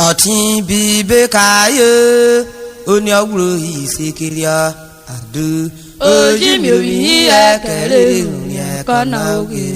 Ọtí bíbé káyé oní ọgbùrò ìṣèkìlíà àdó ojú mi ò rí ẹ̀kẹ́rẹ́ ìròyìn ẹ̀kọ́ náà òkè.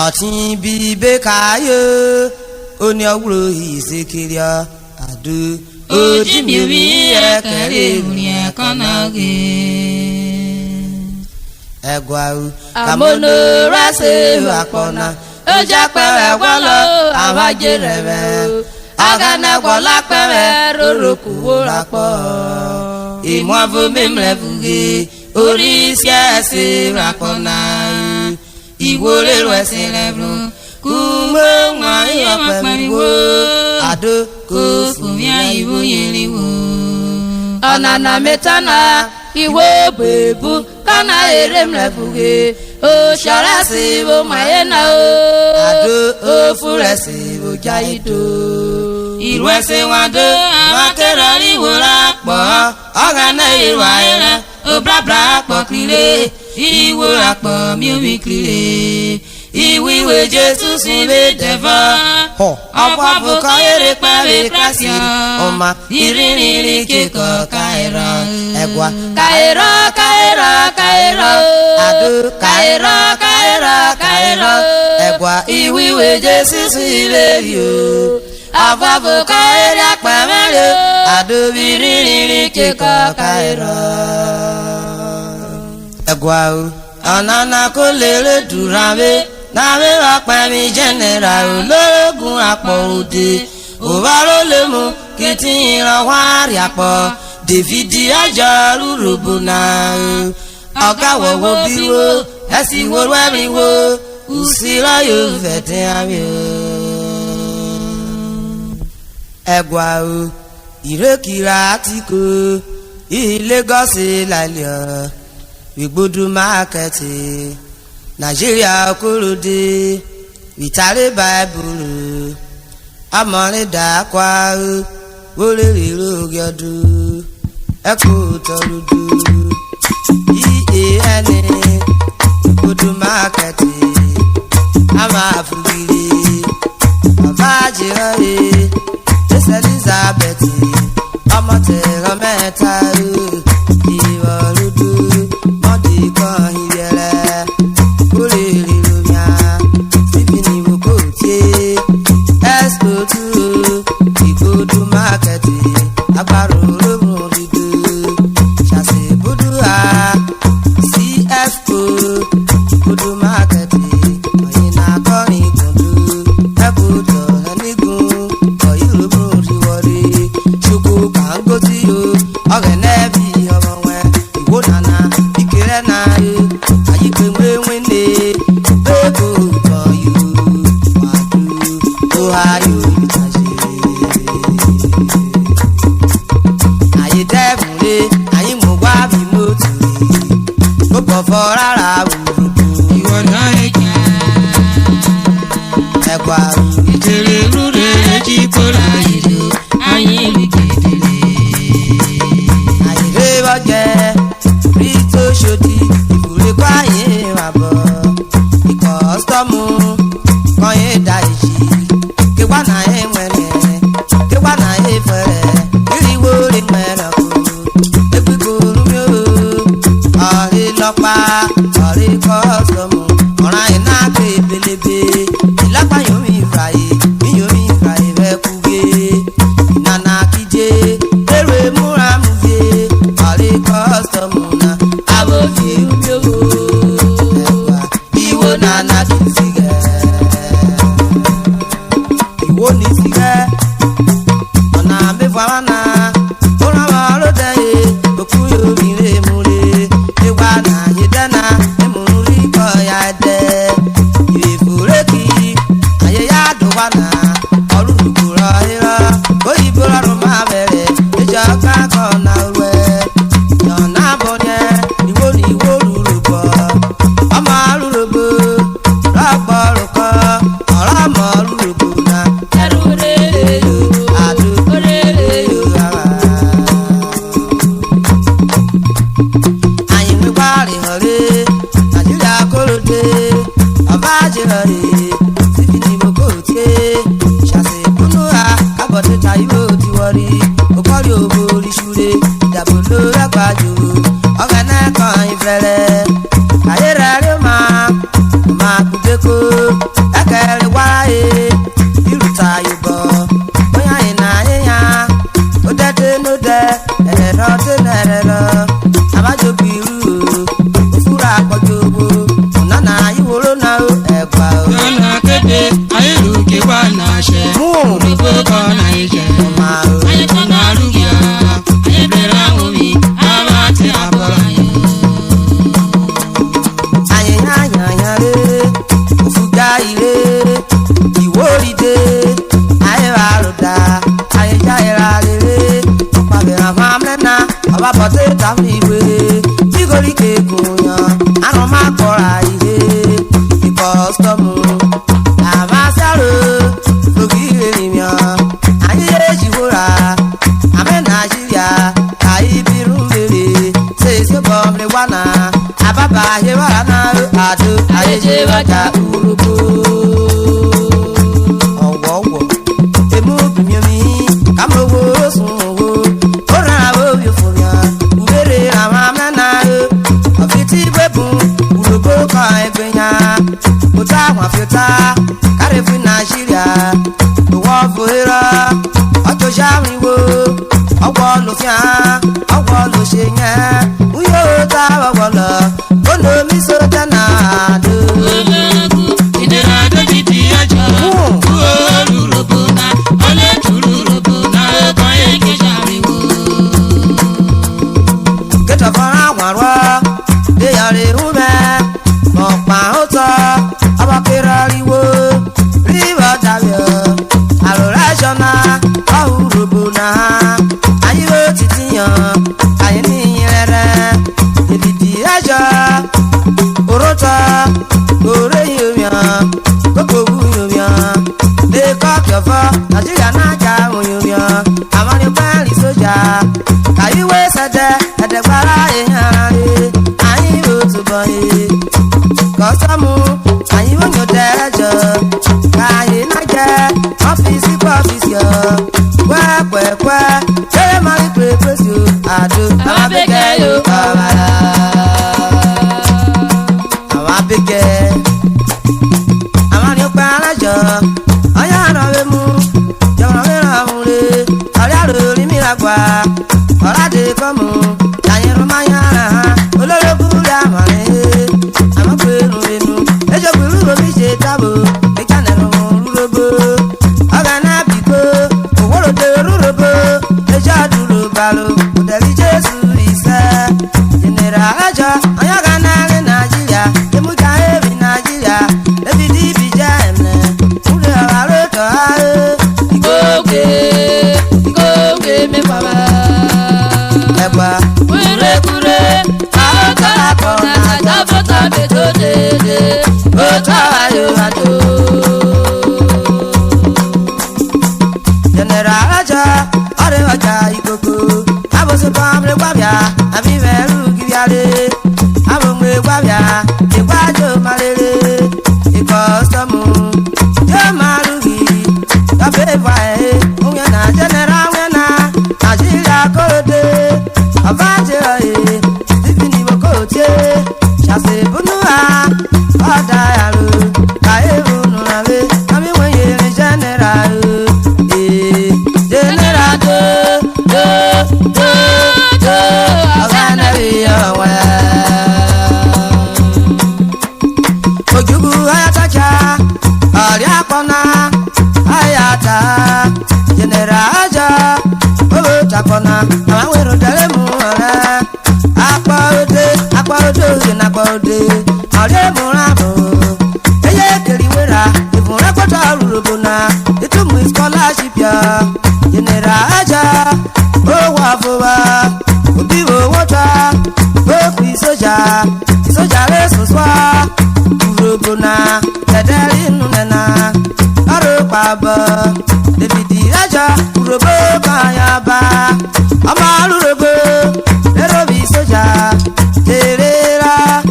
Ọtí bíbé káyé oní ọgbùrò ìṣèkìlíà àdó ojú mi ò rí ẹ̀kẹ́rẹ́ ìròyìn ẹ̀kọ́ náà òkè. Ẹ̀gbọ́n àwọn kàmọ́nù rásẹ̀ àpọ̀nà. Oja pẹ̀rẹ̀ wọ́lọ́ àwọn ajẹ́rẹ̀ rẹ̀ ọ̀gánẹ́gbọ́ lápẹ̀rẹ̀ rorokù wúra pọ̀ ìmọ̀fún mímrẹ̀ fúge orí iṣẹ́ ẹ̀sìn rapọ̀ náà ìwúrẹ́ rẹ̀ sí rẹ̀ fún kúmọ́ wọn yọ pẹ̀lú àdó kò fún yá ìwú yẹlẹ wò. Ọ̀nànà mẹ́tánà ìwé bèbú kánà èrè mrẹ̀ fúge. O ṣọ́rẹ́sì wo màyẹ́nà o àdó o fúrẹ́sì wo jáyìdó. Ìlú ẹsẹ̀ wọn dó àwọn akẹ́rọ̀ ìwòrán pọ̀ ọ̀gánà ìwà ẹ̀rẹ́ o bláblá pọ̀ kiri ìwòrán pọ̀ mímí kiri. Ìwíwé Jésù sí lè dẹ̀fọ́ ọ̀pọ̀ àbùkọ́ eré pẹ̀lú kíláàsì ọmọ ìrìnrìn kíkọ́ káìrọ̀ ẹ̀gbọ́n káìrọ̀ káìrọ̀ káìrọ̀ àdó káìrọ̀ káìrọ̀ káìrọ̀ ẹ̀gbọ́n ìwíwé Jésù sí lè yó ọ̀pọ̀ àbùkọ́ eré pẹ̀lú àdó ìrìnrìn kíkọ́ káìrọ̀ ẹ̀gbọ́n ọ̀nàna kò lè lè dùrà wé. Nàwé ọ̀pẹ mi jẹ́nẹ̀rà ológun àpọ̀ òde òwárò lè mú kí tí ìran wá rí àpọ̀ Dèfídì àjọ Urhobo náà ọ̀gá wọ̀wọ́ bí wo ẹ̀sìn wo wẹ́rin wo òsìrọ̀ yóò fẹ̀ tí a rí o. Ẹ̀gbà o ìrékìrà àti kò Lagos lálẹ́ ọ̀ ìgbódú mákẹ́tì. Nigeria kúròdé ìtàrí báìbùlù amọ̀rin dàákwá wọlé rírò gẹ́dù ẹ̀kọ́ tọ́lùdù EAN ìgbódú mákẹ́tì amáfùgìrì bàbá àjẹrẹ́ Elizabeth ọmọ tẹ̀rọ mẹ́ta ìwọ̀lódù mọ́dì kan ìrẹ̀lẹ̀. Agbára olóògùn dídú ṣàṣì búdúrà CFO búdú mákẹ́tì ọ̀yìn náà kọrin gbòǹdú ẹ̀kútọ̀ ẹ̀nígùn ọ̀yìn olóògùn rí wọlé ṣoko kàńgó tí o ọ̀rẹ́ nẹ́ẹ̀bì ọmọ wẹ̀ ìwó nànà ìkéré náà àyíké wéwé ní bẹ́ẹ̀kọ́ tọ̀ yìí wàdú Ohio ìtàṣe. Dẹ́bùnlé àyín mo wá bí mo tù rí ó pọ̀ fọ́ rárá Urhobo. Ìwọ náà ẹ jẹ́ ẹ̀kọ́ àrùn. Ìtẹ̀lẹ̀ rúre ẹjí kóra ìlú àyín ìlú kedere. Àyèrè wọ́jẹ́ rí tó ṣòdì ìfúre kọ́ àyè wà bọ̀. Ikọ̀ ọ́sítọ́mù kan yé da ìjì kéwà náà yé wẹ̀rẹ̀ kéwà náà yé fẹ̀rẹ̀ ìrìwó rí mẹ́rẹ̀ kù. Lọ́pàá ọ̀rẹ́ kọ́sọ̀mù ọ̀ràn iná ké belebe ìlápá yomi ìfàyè míyomi ìfàyè rẹ̀ kúgé ìnana kíjé èrè múra múze ọ̀rẹ́ kọ́sọ̀mù náà àbòfì umiogo ẹ̀wà ìwò nana kì í sìgẹ́ ìwò ní sìgẹ́ ọ̀nà mẹ́fà wánà ó rán wọn lóde òkú yomi rẹ̀ múre. Wana yedana emuri koya de ifureki ayeya do wana oluguro ira oyibora ro ma bere eja ka ko na we yona bonye iwo ni wo Urhobo ama Urhobo rapa Uroko akere wae iruta yugo oya ina ya odete no de ero te nero abajo biru ofura akojobo nana iworo na egba o na kede ayiru ke wa na se Urhobo ko na ije ma o ayi ko na rugia ayi bera omi amati abora ayanyanyare ofuga ire iworide ayewaruda ayejairarere pabira famlena ababote tamiwe igori kegunya aroma kora ire ikostomu amasaro logire rimya ayejiwora ame Nigeria aibiru mere sese bomle wana ababa yewara ado ayeje baja Urhobo owo emu bimyomi kamowo sunwo ora wo bifumya ubere amamna na ofiti bebu Urhobo ka egbenya ota wa fiota karefu Nigeria wo foira oto jamiwo owo lo fia owo lo senya uyo ta wo lo kono mi so tana do idera do biti ajo Urhobo na ole Urhobo na ko eke jariwo keta fara warwa de yare hume mo pa oto abakira riwo riwa davio arora jona Urhobo na ayiwo titiyan ayini yere ibiti ajo orota ore yomya koko yomya de kokofo Nigeria na ja yomya amani pali soja kayiwe sade adegbara ehare ayiwo tuboye kosamu ayiwo nyodejo kayi na je office yo kwekwe chere mari prepare you ado amabege yo kabara amabege amani opara jo aya rawe mu jona we ramure ari aro ri mi lagba ora de komu ayero mayara olorobu ya mare amaperu enu ejo buru ro mi se tabo ikanero Urhobo agana biko oworo de Urhobo eja duro balo oderi Jesu ise general aja aya gana re Nigeria emuja ebi Nigeria ebi di bija emne ure awaro to igoge me baba egba kure awakara kona ajabota beto dede ota ayo ato general aja ore aja ikoko aboso pamre kwabia abi veru gibiare abomwe kwabia ikwajo malere ikostomu je marugi abevae unya na general wena Nigeria kode abaje divini bokote chase bunua oda yaro kaeru nunale ami wenye general general do agana riyawa ojugu ayatacha ari akona ayata general aja obo chakona awero dele mu ara akpaode na akpaode ari mu rabo eye keriwera ifun rekota Urhobo na itumu scholarship ya general aja o wa fowa obi wo wota o fi soja re soswa Urhobo na dederi nunena aro pabo debidi aja Urhobo kayaba ama Urhobo erobi soja terera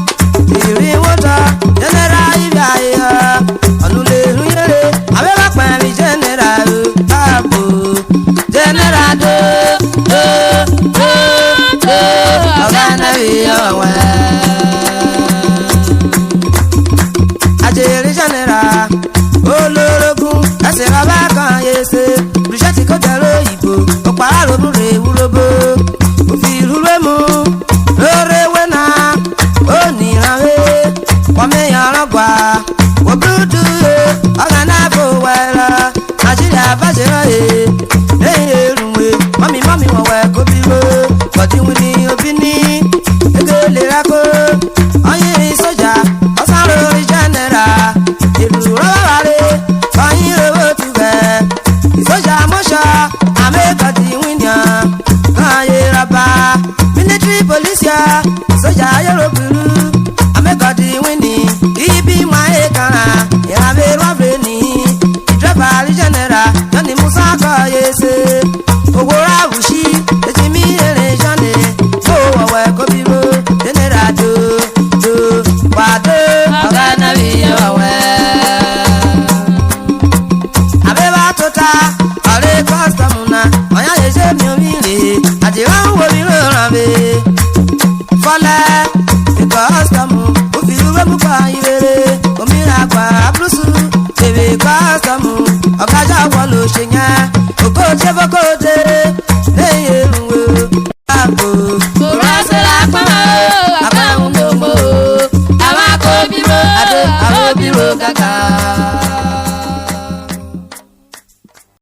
tiri wota general ibia onule ruyere abeba pami general abo general do agana wiyawa ajere general olórogún ẹsẹ̀ bàbá kan yẹsẹ̀ rìṣẹ́tì kò jẹ́rọ ìbò ọ̀pá àròbùn rè wúlóbó òfin ìrúwé mu lórí ewé náà ó nìranwé wọ́mẹ̀yàn rọ́gbà wọ́n búrúdú ọ̀gá náà fò wẹ̀rọ nàìjíríà bàjẹ́rọ̀ lẹ́yìn èrùwé mọ́mí wọ̀wẹ̀ kóbi wo kọ̀díwìn ní òbí ní egele rákó ọyìn sójà ọ̀sán lórí jẹ́nẹ̀rà ìlú rọ́bà rẹ̀ ọyìn owó tùbẹ̀ ìsójà mọ́ṣọ́ àmẹ́kọ̀díwìn yàn kàn yé rọ́bà military police ìsójà ayélujára àmẹ́kọ̀díwìn ní ibi máa yẹ kàrà ìrànwé rọ́bìrì ní ìdrẹ́bà jẹ́nẹ̀rà yọ̀nì musa kọ́ yé ṣe owó ráwùsí ètí mi èrè jọ́nì fó wọ̀wẹ̀ kóbi wo jẹ́nẹ̀rà tó wàdó ọ̀gá náà bí yẹ wọ̀wẹ̀. àbẹ́bà tó ta ọ̀rẹ́ kọ́sítọ́mù náà ọ̀yá lè ṣe mi omi rè àdìrán ń wo mi lóòràn mi fọ́lẹ́ ìkọ́sítọ́mù òfin ìwé mú pa ìrere òmìnira àgbà abúlùsù bèbè kọ́sítọ́mù ọ̀gájà wọ́n ló ṣe yẹn òkò tí fọ́kọ́